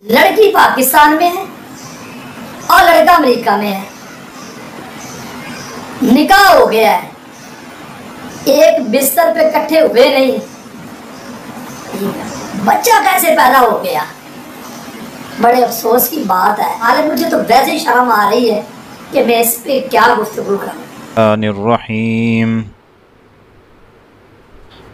لڑکی پاکستان میں ہے اور لڑکا امریکہ میں ہے، نکاح ہو گیا ہے، ایک بستر پہ کٹھے ہوئے نہیں، بچہ کیسے پیدا ہو گیا؟ بڑے افسوس کی بات ہے۔ حالانکہ مجھے تو ویسے ہی شرم آ رہی ہے کہ میں اس پہ کیا گفتگو کروں۔ الرحیم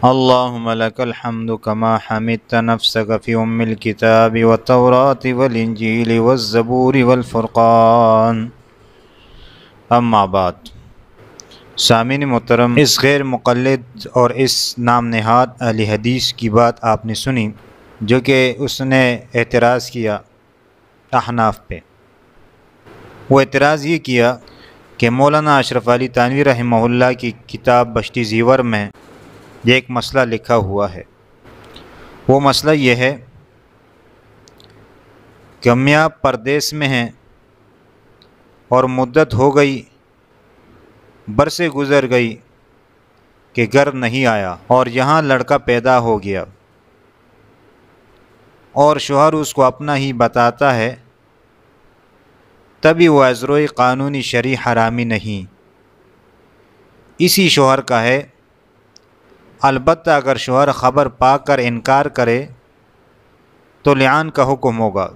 اللہم لک الحمد کما حمدت نفسک فی ام الکتاب والتوراۃ والانجیل والزبور والفرقان، اما بعد۔ سامعین محترم، اس غیر مقلد اور اس نام نہاد اہل حدیث کی بات آپ نے سنی، جو کہ اس نے اعتراض کیا احناف پہ۔ وہ اعتراض یہ کیا کہ مولانا اشرف علی تھانوی رحمہ اللہ کی کتاب بشتی زیور میں یہ ایک مسئلہ لکھا ہوا ہے۔ وہ مسئلہ یہ ہے کہ میاں پردیس میں ہیں اور مدت ہو گئی، برسیں گزر گئی کہ گھر نہیں آیا، اور یہاں لڑکا پیدا ہو گیا اور شوہر اس کو اپنا ہی بتاتا ہے، تبھی وہ ازروئی قانونی شرعی حرامی نہیں، اسی شوہر کا ہے۔ البتہ اگر شوہر خبر پا کر انکار کرے تو لعان کا حکم ہوگا۔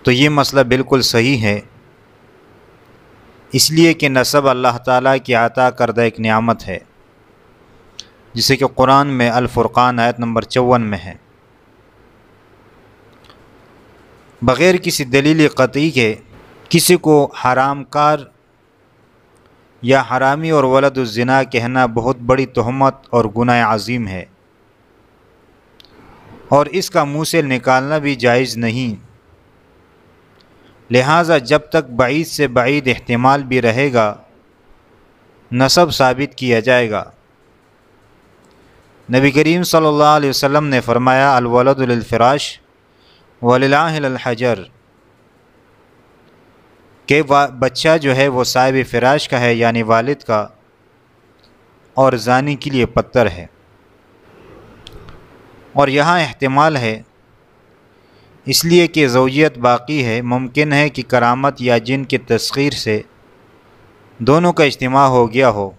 تو یہ مسئلہ بالکل صحیح ہے، اس لیے کہ نسب اللہ تعالیٰ کی عطا کردہ ایک نعمت ہے، جسے کہ قرآن میں الفرقان آیت نمبر 54 میں ہے۔ بغیر کسی دلیل قطعی کے کسی کو حرام کار یا حرامی اور ولد الزنا کہنا بہت بڑی تہمت اور گناہ عظیم ہے، اور اس کا منہ سے نکالنا بھی جائز نہیں۔ لہٰذا جب تک بعید سے بعید احتمال بھی رہے گا، نسب ثابت کیا جائے گا۔ نبی کریم صلی اللہ علیہ وسلم نے فرمایا، الولد للفراش وللعاہل الحجر، کہ بچہ جو ہے وہ صاحب فراش کا ہے، یعنی والد کا، اور زانی کے لیے پتھر ہے۔ اور یہاں احتمال ہے، اس لیے کہ زوجیت باقی ہے، ممکن ہے کہ کرامت یا جن کے تسخیر سے دونوں کا اجتماع ہو گیا ہو۔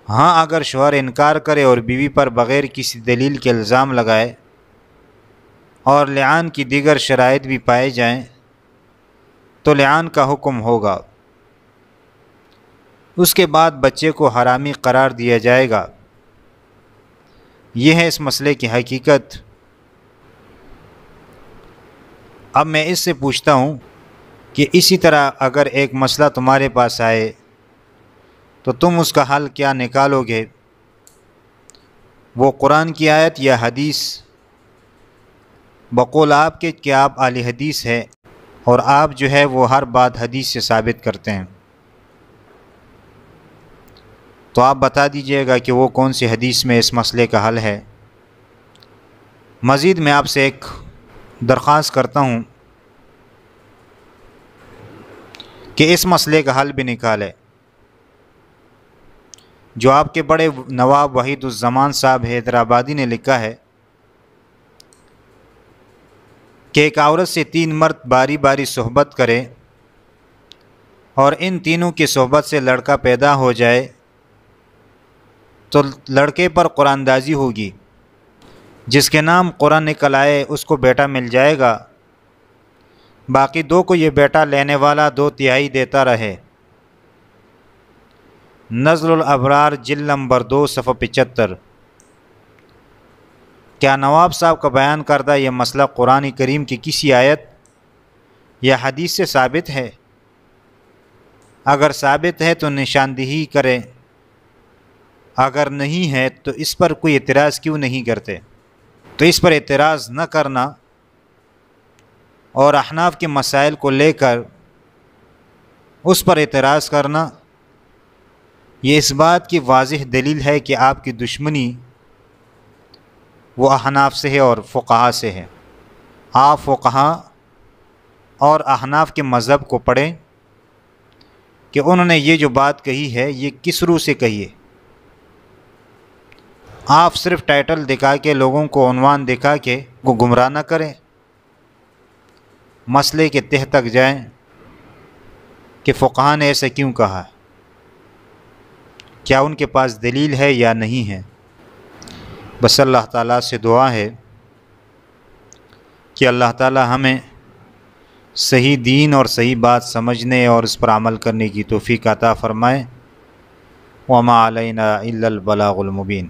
ہاں، اگر شوہر انکار کرے اور بیوی پر بغیر کسی دلیل کے الزام لگائے اور لعان کی دیگر شرائط بھی پائے جائیں تو لعان کا حکم ہوگا۔ اس کے بعد بچے کو حرامی قرار دیا جائے گا۔ یہ ہے اس مسئلے کی حقیقت۔ اب میں اس سے پوچھتا ہوں کہ اسی طرح اگر ایک مسئلہ تمہارے پاس آئے تو تم اس کا حل کیا نکالو گے؟ وہ قرآن کی آیت یا حدیث؟ بقول آپ کے کہ آپ اہل حدیث ہے اور آپ جو ہے وہ ہر بات حدیث سے ثابت کرتے ہیں، تو آپ بتا دیجئے گا کہ وہ کون سی حدیث میں اس مسئلے کا حل ہے۔ مزید میں آپ سے ایک درخواست کرتا ہوں کہ اس مسئلے کا حل بھی نکالے۔ جو آپ کے بڑے نواب وحید الزمان صاحب حیدرآبادی نے لکھا ہے کہ ایک عورت سے 3 مرد باری باری صحبت کرے اور ان تینوں کی صحبت سے لڑکا پیدا ہو جائے تو لڑکے پر قرآن اندازی ہوگی، جس کے نام قرآن نکل آئے اس کو بیٹا مل جائے گا، باقی 2 کو یہ بیٹا لینے والا 2/3 دیتا رہے۔ نزل الابرار جلد نمبر 2 صفحہ 75۔ کیا نواب صاحب کا بیان کردہ یہ مسئلہ قرآن کریم کی کسی آیت یا حدیث سے ثابت ہے؟ اگر ثابت ہے تو نشاندہی کریں، اگر نہیں ہے تو اس پر کوئی اعتراض کیوں نہیں کرتے؟ تو اس پر اعتراض نہ کرنا اور احناف کے مسائل کو لے کر اس پر اعتراض کرنا، یہ اس بات کی واضح دلیل ہے کہ آپ کی دشمنی وہ احناف سے ہے اور فقہا سے ہے۔ آپ فقہا اور احناف کے مذہب کو پڑھیں کہ انہوں نے یہ جو بات کہی ہے یہ کس روح سے کہی ہے۔ آپ صرف ٹائٹل دکھا کے لوگوں کو عنوان دکھا کے وہ گمراہ نہ کریں، مسئلے کے تہ تک جائیں کہ فقہاء نے ایسے کیوں کہا، کیا ان کے پاس دلیل ہے یا نہیں ہے۔ بس اللہ تعالیٰ سے دعا ہے کہ اللہ تعالیٰ ہمیں صحیح دین اور صحیح بات سمجھنے اور اس پر عمل کرنے کی توفیق عطا فرمائے۔ وما علینا الا البلاغ المبین۔